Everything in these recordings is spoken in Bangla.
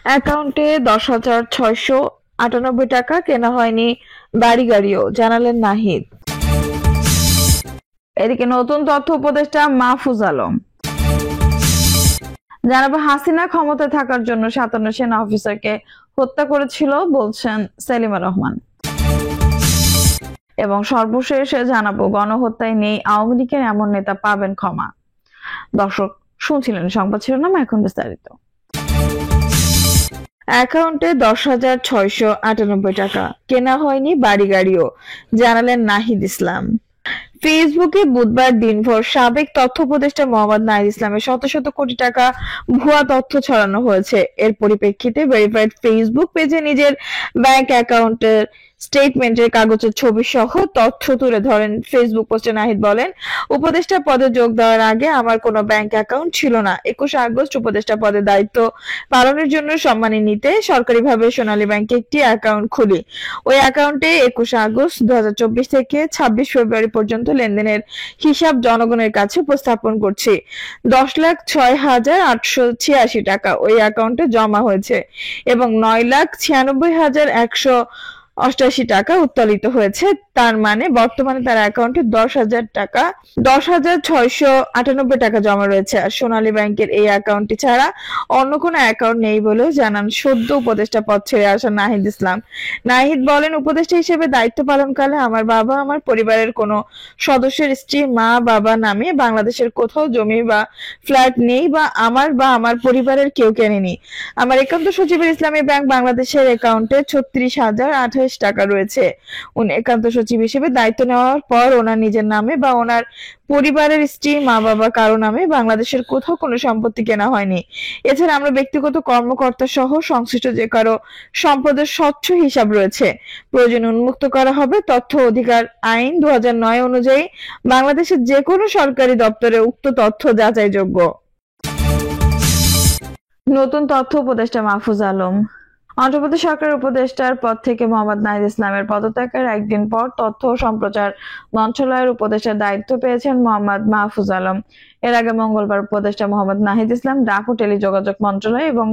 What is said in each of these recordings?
অ্যাকাউন্টে 10,698 টাকা, কেনা হয়নি বাড়ি গাড়িও, জানালেন নাহিদ। এদিকে নতুন তথ্য উপদেষ্টা মাহফুজ আলম জানাবো, হাসিনা ক্ষমতায় থাকার জন্য 57 সেনা অফিসারকে হত্যা করেছিল বলছেন সেলিমা রহমান। এবং সর্বশেষ জানাবো, গণহত্যায় নেই আওয়ামী লীগের এমন নেতা পাবেন ক্ষমা। দর্শক শুনছিলেন সংবাদ শিরোনাম, এখন বিস্তারিত। অ্যাকাউন্টে 10,698 টাকা, কেনা হয়নি বাড়ি গাড়িও, জানালেন নাহিদ ইসলাম। ফেসবুকে বুধবার দিনভর সাবেক তথ্য উপদেষ্টা মোহাম্মদ নাহিদ ইসলামের শত শত কোটি টাকা ভুয়া তথ্য ছড়ানো হয়েছে। এর পরিপ্রেক্ষিতে ভেরিফাইড ফেসবুক পেজে নিজের ব্যাংক অ্যাকাউন্টের স্টেটমেন্টের কাগজের ছবি সহ তথ্য তুলে ধরেন। ফেসবুক পোস্টে নাহিদ বলেন, উপদেষ্টা পদে যোগ দেওয়ার আগে আমার কোনো ব্যাংক অ্যাকাউন্ট ছিল না। 21 আগস্ট উপদেষ্টা পদে দায়িত্ব পালনের জন্য সম্মানী নিতে সরকারিভাবে সোনালী ব্যাংকে একটি অ্যাকাউন্ট খুলি। ওই অ্যাকাউন্টে 21 আগস্ট 2024 থেকে 26 ফেব্রুয়ারি পর্যন্ত লেনদেনের হিসাব জনগণের কাছে উপস্থাপন করছি। 10,06,886 টাকা ওই অ্যাকাউন্টে জমা হয়েছে এবং 9,96,188 টাকা উত্তোলিত হয়েছে। তার মানে বর্তমানে তার অ্যাকাউন্টে 10,698 টাকা জমা রয়েছে। আর সোনালী ব্যাংকের এই অ্যাকাউন্টটি ছাড়া অন্য কোনো অ্যাকাউন্ট নেই বলেও জানান সদ্য উপদেষ্টা পদ ছেড়ে আসা নাহিদ ইসলাম। নাহিদ বলেন, উপদেষ্টা হিসেবে দায়িত্ব পালনকালে আমার বাবা, আমার পরিবারের কোনো সদস্যের স্ত্রী, মা, বাবা নামে বাংলাদেশের কোথাও জমি বা ফ্ল্যাট নেই বা আমার পরিবারের কেউ কেনেনি। আমার একান্ত সচিবের ইসলামী ব্যাংক বাংলাদেশের অ্যাকাউন্টে 36,028 টাকা রয়েছে। উনি একান্ত সচিব হিসেবে দায়িত্ব নেওয়ার পর ওনার নিজের নামে বা ওনার পরিবারের স্ত্রী, মা, বাবা কারো নামে বাংলাদেশের কোথাও কোনো সম্পত্তি কেনা হয়নি। এছাড়া আমরা ব্যক্তিগত কর্মকর্তা সহ সংশ্লিষ্ট যে কারো সম্পদের স্বচ্ছ হিসাব রয়েছে। প্রয়োজন উন্মুক্ত করা হবে। তথ্য অধিকার আইন 2009 অনুযায়ী বাংলাদেশের যে কোনো সরকারি দপ্তরে উক্ত তথ্য যাচাইযোগ্য। নতুন তথ্য উপদেষ্টা মাহফুজ আলম অন্ধ্রপ্রদেশ সরকারের উপদেষ্টার পদ থেকে মোহাম্মদ নাহিদ ইসলামের পদত্যাগের একদিন পর তথ্য ও সম্প্রচার মন্ত্রণালয়ের উপদেষ্টার দায়িত্ব পেয়েছেন মোহাম্মদ মাহফুজ আলম। এর আগে মঙ্গলবার উপদেষ্টা মোহাম্মদ নাহিদ ইসলাম ডাক ও টেলিযোগাযোগ মন্ত্রণালয় এবং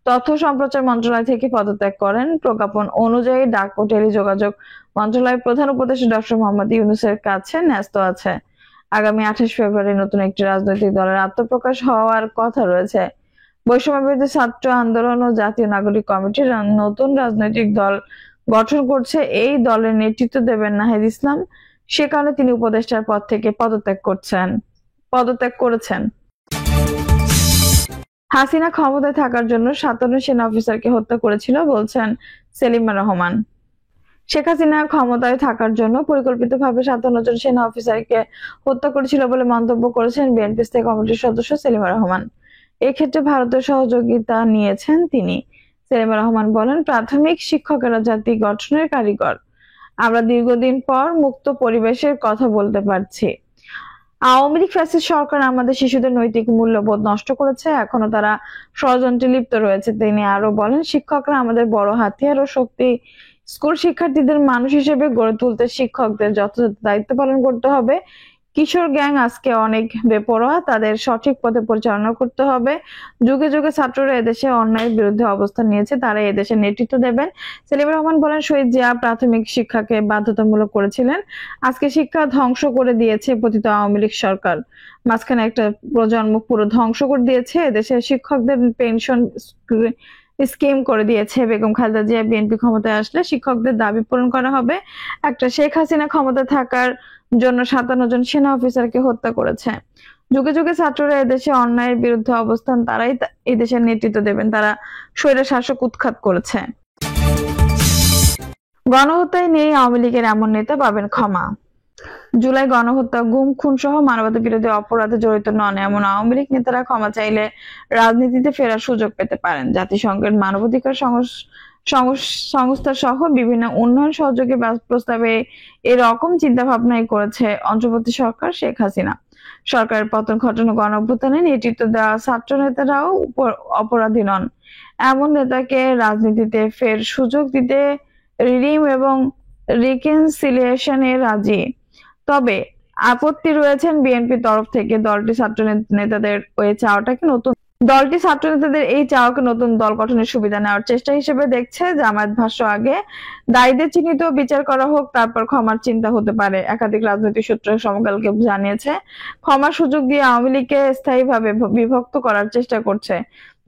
তথ্য সম্প্রচার মন্ত্রণালয় থেকে পদত্যাগ করেন। প্রজ্ঞাপন অনুযায়ী ডাক ও টেলিযোগাযোগ মন্ত্রণালয়ের প্রধান উপদেষ্টা ডক্টর মোহাম্মদ ইউনূসের কাছে ন্যস্ত আছে। আগামী 28 ফেব্রুয়ারি নতুন একটি রাজনৈতিক দলের আত্মপ্রকাশ হওয়ার কথা রয়েছে। বৈষম্য বিরোধী ছাত্র আন্দোলন ও জাতীয় নাগরিক কমিটির নতুন রাজনৈতিক দল গঠন করছে। এই দলের নেতৃত্ব দেবেন নাহিদ ইসলাম। সে কারণে তিনি উপদেষ্টার পদ থেকে পদত্যাগ করেছেন। হাসিনা ক্ষমতায় থাকার জন্য 57 সেনা অফিসারকে হত্যা করেছিল বলছেন সেলিমা রহমান। শেখ হাসিনা ক্ষমতায় থাকার জন্য পরিকল্পিতভাবে 57 জন সেনা অফিসারকে হত্যা করেছিল বলে মন্তব্য করেছেন বিএনপি স্থায়ী কমিটির সদস্য সেলিমা রহমান। এক্ষেত্রে ভারতের সহযোগিতা নিয়েছেন তিনি। সেলিমা রহমান বলেন, প্রাথমিক শিক্ষকেরা জাতি গঠনের কারিগর। আমরা দীর্ঘদিন পর মুক্ত পরিবেশের কথা বলতে পারছি। আওয়ামী লীগ ফ্যাসিস্ট সরকার আমাদের শিশুদের নৈতিক মূল্যবোধ নষ্ট করেছে, এখনো তারা ষড়যন্ত্রে লিপ্ত রয়েছে। তিনি আরো বলেন, শিক্ষকরা আমাদের বড় হাতিয়ার ও শক্তি। স্কুল শিক্ষার্থীদের মানুষ হিসেবে গড়ে তুলতে শিক্ষকদের যথাযথ দায়িত্ব পালন করতে হবে। কিশোর গ্যাং আজকে অনেক বেপরোয়া, তাদের সঠিক পথে পরিচালনা করতে হবে। যুগে যুগে ছাত্ররা এদেশে অন্যায়ের বিরুদ্ধে অবস্থান নিয়েছে, তারা এদেশের নেতৃত্ব দেবেন। সেলিমা রহমান বলেন, শহীদ জিয়া প্রাথমিক শিক্ষাকে বাধ্যতামূলক করেছিলেন। আজকে শিক্ষা ধ্বংস করে দিয়েছে পতিত আওয়ামী লীগ সরকার। মাঝখানে একটা প্রজন্ম পুরো ধ্বংস করে দিয়েছে। এদেশের শিক্ষকদের পেনশন স্কিম করে দিয়েছে। বেগম খালেদা জিয়া বিএনপি ক্ষমতায় আসলে শিক্ষকদের দাবি পূরণ করা হবে। একটা শেখ হাসিনা ক্ষমতায় থাকার জন্য 57 জন সেনা অফিসারকে হত্যা করেছে। যুগে যুগে ছাত্ররা এদেশে অন্যায়ের বিরুদ্ধে অবস্থান, তারাই এই দেশের নেতৃত্ব দেবেন। তারা স্বৈর শাসক উৎখাত করেছে। গণহত্যায় নেই আওয়ামী লীগের এমন নেতা পাবেন ক্ষমা। জুলাই গণহত্যা, গুম, খুন সহ মানবতা বিরোধী অপরাধে জড়িত নন এমন আওয়ামী লীগ নেতারা ক্ষমা চাইলে রাজনীতিতে ফেরার সুযোগ পেতে পারেন। জাতিসংঘের মানবাধিকার সংস্থা সহ বিভিন্ন উন্নয়ন সহযোগী প্রস্তাবে এরকম চিন্তা ভাবনাই করেছে অন্তর্বর্তী সরকার শেখ হাসিনা। সরকারের পতন ঘটানো গণ অভ্যুত্থানে নেতৃত্ব দেওয়া ছাত্র নেতারাও অপরাধী নন। এমন নেতাকে রাজনীতিতে ফের সুযোগ দিতে রিডিম এবং রিকনসিলিয়েশনে রাজি। তবে আপত্তি রয়েছেন বিএনপির তরফ থেকে। দলটি ছাত্র নেতাদের ওই চাওয়াটাকে নতুন দলটি ছাত্রনেতাদের এই চাওয়াকে নতুন দল গঠনের সুবিধা নেওয়ার চেষ্টা হিসেবে দেখছে। জামায়াত ভাষ্য, আগে দায়ীদের চিহ্নিত বিচার করা হোক, তারপর ক্ষমার চিন্তা হতে পারে। একাধিক রাজনৈতিক সূত্র সমকালকে জানিয়েছে, ক্ষমার সুযোগ দিয়ে আওয়ামী লীগকে স্থায়ীভাবে বিভক্ত করার চেষ্টা করছে।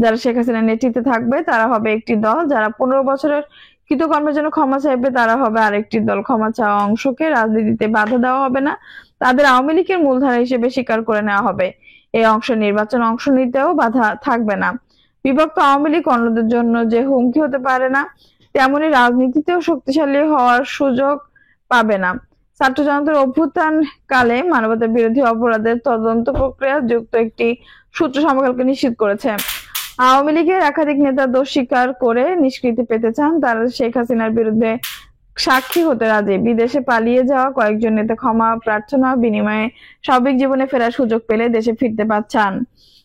যারা শেখ হাসিনার নেতৃত্বে থাকবে তারা হবে একটি দল, যারা 15 বছরের কৃতকর্মের জন্য ক্ষমা চাইবে তারা হবে আরেকটি দল। ক্ষমা চাওয়া অংশকে রাজনীতিতে বাধা দেওয়া হবে না, তাদের আওয়ামী লীগের মূলধারা হিসেবে স্বীকার করে নেওয়া হবে। এই অংশ নির্বাচন অংশ নিতেও বাধা থাকবে না। বিভক্ত আওয়ামী লীগ অন্যদের জন্য যে হুমকি হতে পারে না, তেমনি রাজনীতিতেও শক্তিশালী হওয়ার সুযোগ পাবে না। ছাত্র জনতার অভ্যুত্থান কালে মানবতা বিরোধী অপরাধের তদন্ত প্রক্রিয়া যুক্ত একটি সূত্র সমকালকে নিশ্চিত করেছে। আওয়ামী লীগের একাধিক নেতা দোষ স্বীকার করে নিষ্কৃতি পেতে চান। তারা শেখ হাসিনার বিরুদ্ধে সাক্ষী হতে রাজি। বিদেশে পালিয়ে যাওয়া কয়েকজন নেতা ক্ষমা প্রার্থনা বিনিময়ে স্বাভাবিক জীবনে ফেরার সুযোগ পেলে দেশে ফিরতে চান।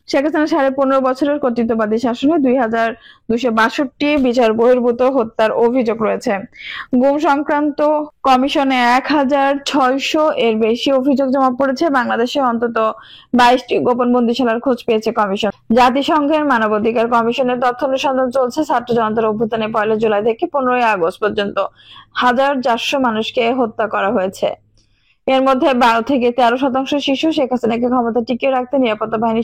শেখ হাসিনা 15.5 বছরের কর্তৃত্ববাদী শাসনে 2262 বিচার বহির্ভূত হত্যার অভিযোগ রয়েছে। গুম সংক্রান্ত কমিশনে 1600 এর বেশি অভিযোগ জমা পড়েছে। বাংলাদেশে অন্তত 22টি গোপন বন্দিশালার খোঁজ পেয়েছে কমিশন। জাতিসংঘের মানবাধিকার কমিশনের তথ্য অনুসন্ধান চলছে। ছাত্র জনতার অভ্যুত্থানে 1 জুলাই থেকে 15 আগস্ট পর্যন্ত 1400 মানুষকে হত্যা করা হয়েছে। এর মধ্যে 12 থেকে 13% শিশু। শেখ হাসিনাকে ক্ষমতা টিকিয়ে রাখতে নিরাপত্তা বাহিনী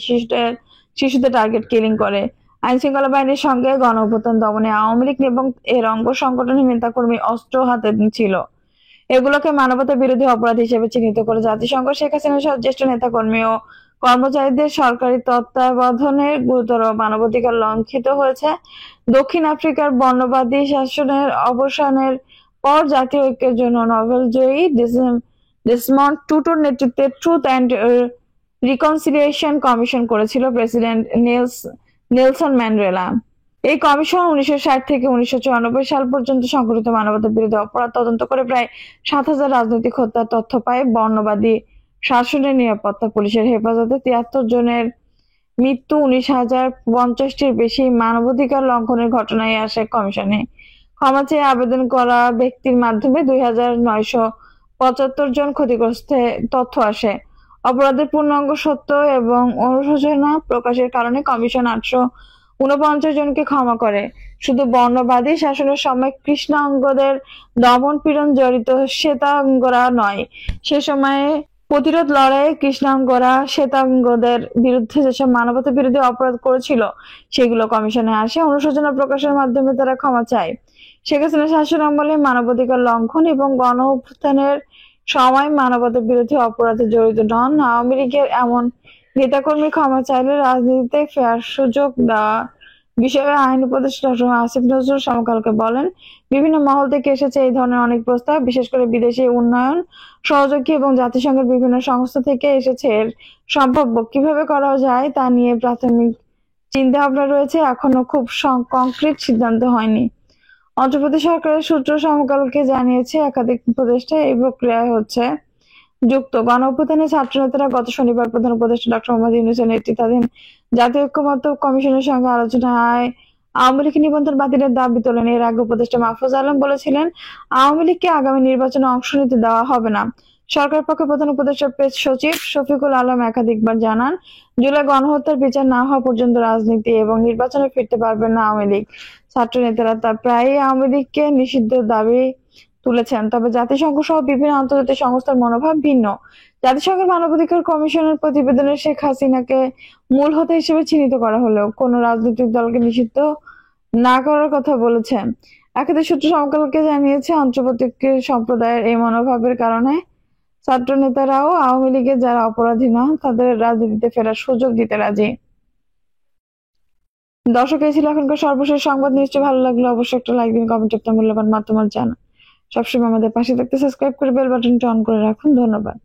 শিশুদের টার্গেট কিলিং করে। আইন শৃঙ্খলা বাহিনীর সঙ্গে গণ অভ্যুত্থান দমনে আওয়ামী লীগ এবং এর অঙ্গ সংগঠনের নেতাকর্মী অস্ত্র হাতে ছিল। এগুলোকে মানবতা বিরোধী অপরাধ হিসেবে চিহ্নিত করে জাতিসংঘ শেখ হাসিনার সহ জ্যেষ্ঠ নেতাকর্মী ও কর্মচারীদের সরকারি তত্ত্বাবধানের গুরুতর মানবাধিকার লঙ্ঘিত হয়েছে। দক্ষিণ আফ্রিকার বর্ণবাদী শাসনের অবসানের পর জাতীয় ঐক্যের জন্য নোবেল জয়ী ডেসমন্ড টুটুর নেতৃত্বে ট্রুথ অ্যান্ড রিকনসিলিয়েশন কমিশন করেছিল প্রেসিডেন্ট নেলসন ম্যান্ডেলা। এই কমিশন 1960 থেকে 1994 সাল পর্যন্ত সংঘটিত মানবতা বিরোধী অপরাধ তদন্ত করে প্রায় 7000 রাজনৈতিক হত্যার তথ্য পায়। বর্ণবাদী শাসনের নিরাপত্তা, পুলিশের হেফাজতে 73 জনের মৃত্যু, 19,050-টির বেশি মানবাধিকার লঙ্ঘনের ঘটনায় আসে কমিশনে। ক্ষমা চেয়ে আবেদন করা ব্যক্তির মাধ্যমে 2975 জন ক্ষতিগ্রস্তের তথ্য আসে। অপরাধের পূর্ণাঙ্গ সত্য এবং অনুশোচনা প্রকাশের কারণে কমিশন 849 জনকে ক্ষমা করে। শুধু বর্ণবাদী শাসনের সময় কৃষ্ণাঙ্গদের দমন পীড়ন জড়িত শ্বেতাঙ্গরা নয়, সে সময়ে প্রতিরোধ লড়াইয়ে কৃষ্ণাঙ্গরা শ্বেতাঙ্গদের বিরুদ্ধে যেসব মানবতা বিরোধী অপরাধ করেছিল সেগুলো কমিশনে আসে। অনুশোচনা প্রকাশের মাধ্যমে তারা ক্ষমা চায়। শেখ হাসিনা শাসন আমলে মানবাধিকার লঙ্ঘন এবং গণ অভ্যুত্থানের সময় মানবতা বিরোধী অপরাধে জড়িত নন আওয়ামী লীগের এমন নেতাকর্মী ক্ষমা চাইলে রাজনীতিতে ফেরার সুযোগ দেওয়া বিষয়ে আইন উপদেষ্টা ডক্টর আসিফ নজরুল সমকালকে বলেন, বিভিন্ন মহল থেকে এসেছে এই ধরনের অনেক প্রস্তাব, বিশেষ করে বিদেশি উন্নয়ন সহযোগী এবং জাতিসংঘের বিভিন্ন সংস্থা থেকে এসেছে। এর সম্ভাব্য কিভাবে করা যায় তা নিয়ে প্রাথমিক চিন্তা ভাবনা রয়েছে, এখনো খুব কংক্রিট সিদ্ধান্ত হয়নি। অন্ধ্রপ্রদেশ সরকারের সূত্র সমকালকে জানিয়েছে, একাধিক উপদেষ্টা এই প্রক্রিয়ায় হচ্ছে যুক্ত। গণ অভ্যুত্থানে ছাত্র নেতারা গত শনিবার প্রধান উপদেষ্টা ডক্টর মোহাম্মদ ইউনূসের নেতৃত্বাধীন জাতীয় ঐক্যমত্য কমিশনের সঙ্গে আলোচনায় আওয়ামী লীগ নিবন্ধন বাতিলের দাবি তোলেন। এর আগে উপদেষ্টা মাহফুজ আলম বলেছিলেন, আওয়ামী লীগকে আগামী নির্বাচনে অংশ নিতে দেওয়া হবে না। সরকারের পক্ষে প্রধান উপদেষ্টা প্রেস সচিব শফিকুল আলম একাধিকবার জানান, জুলাই গণহত্যার বিচার না হওয়া পর্যন্ত রাজনীতি এবং নির্বাচনে ফিরতে পারবেন না আওয়ামী লীগ। ছাত্র নেতারা তা প্রায়ই আওয়ামী লীগকে নিষিদ্ধের দাবি তুলেছেন। তবে জাতিসংঘ সহ বিভিন্ন আন্তর্জাতিক সংস্থার মনোভাব ভিন্ন। জাতিসংঘের মানবাধিকার কমিশনের প্রতিবেদনে শেখ হাসিনাকে মূল হোতা হিসেবে চিহ্নিত করা হলেও কোন রাজনৈতিক দলকে নিষিদ্ধ না করার কথা বলেছেন। একাধিক সূত্র সমকালকে জানিয়েছে, আন্তর্জাতিক সম্প্রদায়ের এই মনোভাবের কারণে ছাত্র নেতারাও আওয়ামী লীগের যারা অপরাধী নন তাদের রাজনীতিতে ফেরার সুযোগ দিতে রাজি। দর্শক, এই ছিল এখনকার সর্বশেষ সংবাদ। নিশ্চয়ই ভালো লাগলো, অবশ্যই একটা লাইক দিন, কমেন্ট আপনার মূল্যবান মতামত জানান। সবসময় আমাদের পাশে থাকতে সাবস্ক্রাইব করে বেল বাটনটা অন করে রাখুন। ধন্যবাদ।